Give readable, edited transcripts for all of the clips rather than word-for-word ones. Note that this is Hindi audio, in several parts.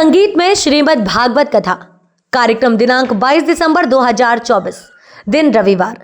संगीत में श्रीमद् भागवत कथा कार्यक्रम दिनांक 22 दिसंबर 2024 दिन रविवार।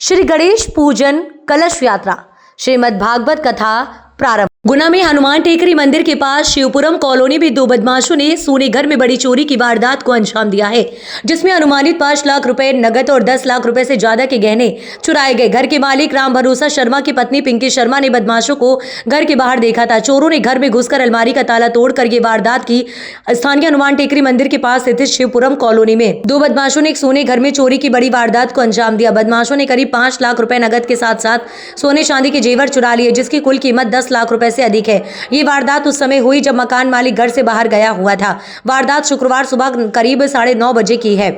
श्री गणेश पूजन कलश यात्रा श्रीमद् भागवत कथा प्रारंभ। गुना में हनुमान टेकरी मंदिर के पास शिवपुरम कॉलोनी में 2 बदमाशों ने सोने घर में बड़ी चोरी की वारदात को अंजाम दिया है, जिसमें अनुमानित 5 लाख रुपए नगद और 10 लाख रुपए से ज्यादा के गहने चुराए गए। घर के मालिक राम भरोसा शर्मा की पत्नी पिंकी शर्मा ने बदमाशों को घर के बाहर देखा था। चोरों ने घर में घुसकर अलमारी का ताला तोड़कर ये वारदात की। स्थानीय हनुमान टेकरी मंदिर के पास स्थित शिवपुरम कॉलोनी में 2 बदमाशों ने एक सोने घर में चोरी की बड़ी वारदात को अंजाम दिया। बदमाशों ने करीब 5 लाख रुपए नगद के साथ साथ सोने चांदी के जेवर चुरा लिए, जिसकी कुल कीमत 10 लाख रुपए से अधिक है। ये वारदात उस समय हुई जब मकान मालिक घर से बाहर गया हुआ था। वारदात शुक्रवार सुबह करीब 9:30 बजे की है,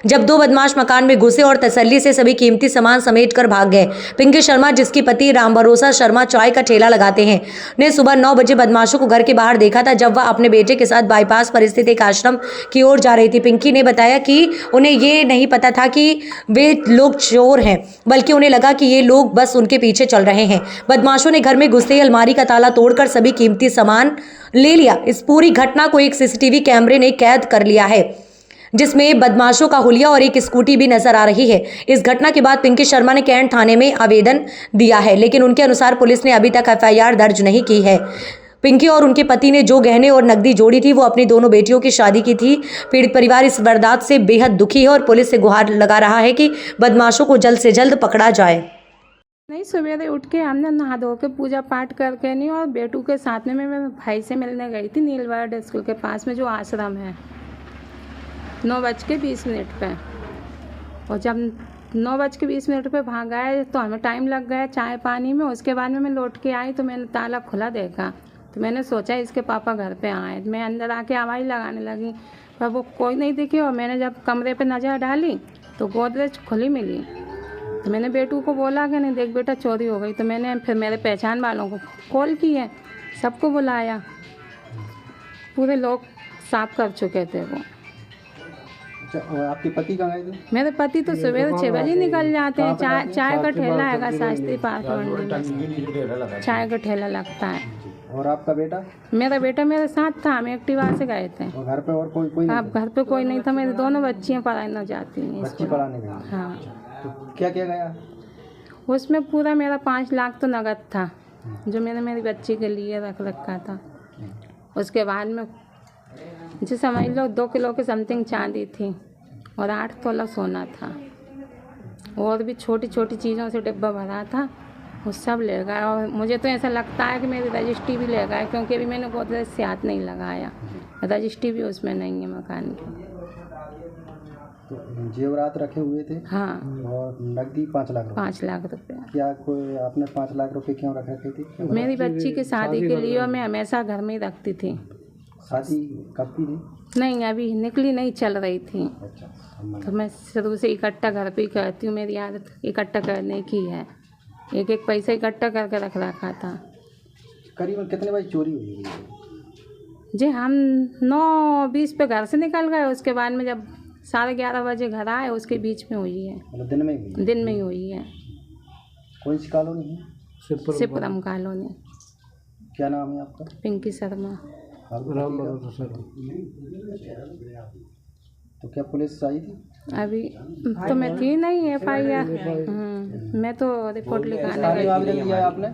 जब 2 बदमाश मकान में घुसे और तसल्ली से सभी कीमती सामान समेट कर भाग गए। पिंकी शर्मा, जिसकी पति राम भरोसा शर्मा चाय का ठेला लगाते हैं, ने सुबह 9 बजे बदमाशों को घर के बाहर देखा था, जब वह अपने बेटे के साथ बाईपास पर स्थित एक आश्रम की ओर जा रही थी। पिंकी ने बताया कि उन्हें ये नहीं पता था कि वे लोग चोर हैं, बल्कि उन्हें लगा कि ये लोग बस उनके पीछे चल रहे हैं। बदमाशों ने घर में घुसते ही अलमारी का ताला तोड़कर सभी कीमती सामान ले लिया। इस पूरी घटना को एक सीसीटीवी कैमरे ने कैद कर लिया है, जिसमें बदमाशों का हुलिया और एक स्कूटी भी नजर आ रही है। इस घटना के बाद पिंकी शर्मा ने कैंट थाने में आवेदन दिया है, लेकिन उनके अनुसार पुलिस ने अभी तक FIR दर्ज नहीं की है। पिंकी और उनके पति ने जो गहने और नकदी जोड़ी थी, वो अपनी दोनों बेटियों की शादी की थी। पीड़ित परिवार इस वारदात से बेहद दुखी है और पुलिस से गुहार लगा रहा है कि बदमाशों को जल्द से जल्द पकड़ा जाए। नहीं, सवेरे उठ के हमने नहा धो के पूजा पाठ करके नहीं, और बेटू के साथ में मैं भाई से मिलने गई थी नीलवर्ड स्कूल के पास में जो आश्रम है 9:20 पे। और जब 9:20 पे भाग आए तो हमें टाइम लग गया चाय पानी में। उसके बाद में मैं लौट के आई तो मैंने ताला खुला देखा, तो मैंने सोचा इसके पापा घर पे आए। मैं अंदर आके आवाज़ लगाने लगी, पर वो कोई नहीं दिखी। और मैंने जब कमरे पे नज़र डाली तो गोदरेज खुली मिली। तो मैंने बेटू को बोला कि नहीं देख बेटा चोरी हो गई। तो मैंने फिर मेरे पहचान वालों को कॉल की है, सबको बुलाया, पूरे लोग साफ कर चुके थे वो। और आपके पति कहाँ गए थे? मेरे पति तो सवेरे 6 बजे निकल जाते हैं। चाय का ठेला है शास्त्री पार्क मंडी में, चाय का ठेला लगता है। और आपका बेटा? मेरा बेटा मेरे साथ था, हम एक्टिवा से गए थे। और घर पे और कोई नहीं? अब घर पे कोई नहीं था, मेरी दोनों बच्चियाँ पढ़ाने जाती हैं। बच्ची पढ़ाने गई? हाँ। तो क्या किया गया उसमें? पूरा मेरा 5 लाख तो नगद था, जो मैंने मेरी बच्ची के लिए रख रखा था। उसके बाद में जो समझ लो 2 किलो के समथिंग चांदी थी और 8 तोला सोना था, और भी छोटी छोटी चीज़ों से डिब्बा भरा था, वो सब ले गए। और मुझे तो ऐसा लगता है कि मेरी रजिस्ट्री भी ले गए, क्योंकि अभी मैंने गोदरेज से हाथ नहीं लगाया, रजिस्ट्री भी उसमें नहीं है मकान की। तो जेवरात रखे हुए थे? हाँ। और नकदी 5 लाख रुपए? 5 लाख रुपया। क्या कोई आपने 5 लाख रुपए क्यों रख रखे थे? मेरी बच्ची की शादी के लिए, और मैं हमेशा घर में ही रखती थी। शादी कब की थी? नहीं, अभी निकली नहीं, चल रही थी। अच्छा। तो मैं शुरू से इकट्ठा घर पे ही करती हूँ, मेरी आदत इकट्ठा करने की है। एक एक पैसा इकट्ठा करके रख रखा था। करीबन कितने बजे चोरी हुई? जी हम 9:20 पे घर से निकल गए। उसके बाद में जब 11:30 बजे घर आए, उसके बीच में हुई है। मतलब दिन में ही हुई? दिन में ही हुई है। कौन सी कॉलोनी है? शिवपुरम कॉलोनी। क्या नाम है आपका? पिंकी शर्मा। राम भरोसा शर्मा। तो क्या पुलिस आई थी? अभी तो मैं थी नहीं, FIR मैं तो रिपोर्ट लिखाने गई। आवेदन दिया है आपने?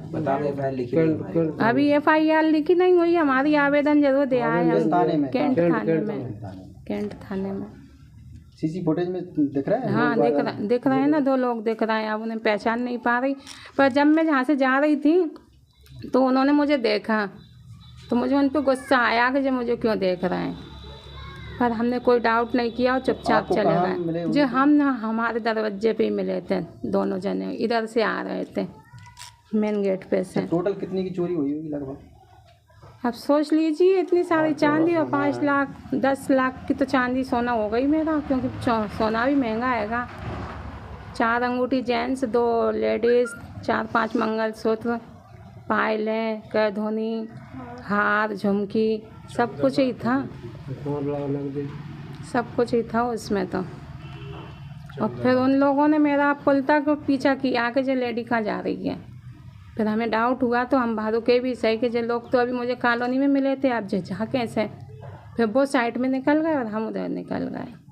अभी FIR लिखी नहीं हुई, हमारी आवेदन जरूर दिया है हम कैंट थाने में। कैंट थाने में CC फुटेज में दिख रहा है? हाँ, दिख रहे हैं ना, 2 लोग दिख रहे हैं। अब उन्हें पहचान नहीं पा रही, पर जब मैं जहाँ से जा रही थी तो उन्होंने मुझे देखा, तो मुझे उन पर गुस्सा आया कि जो मुझे क्यों देख रहे हैं, पर हमने कोई डाउट नहीं किया और चुपचाप चले गए। जो हम ना हमारे दरवाजे पे ही मिले थे, दोनों जने इधर से आ रहे थे मेन गेट पे से। टोटल कितने की चोरी हुई होगी लगभग? अब सोच लीजिए, इतनी सारी चांदी और 5 लाख 10 लाख की तो चांदी सोना हो गई मेरा, क्योंकि सोना भी महंगा आएगा। 4 अंगूठी जेंट्स, 2 लेडीज़, 4-5 मंगलसूत्र, पायलें, करधोनी, हार, झुमकी, सब कुछ ही था। सब कुछ ही था उसमें तो। और फिर उन लोगों ने मेरा पुल तक पीछा किया कि जो लेडी कहाँ जा रही है। फिर हमें डाउट हुआ तो हम भागो के भी सही कि जो लोग तो अभी मुझे कॉलोनी में मिले थे, आप जा कैसे। फिर वो साइड में निकल गए और हम उधर निकल गए।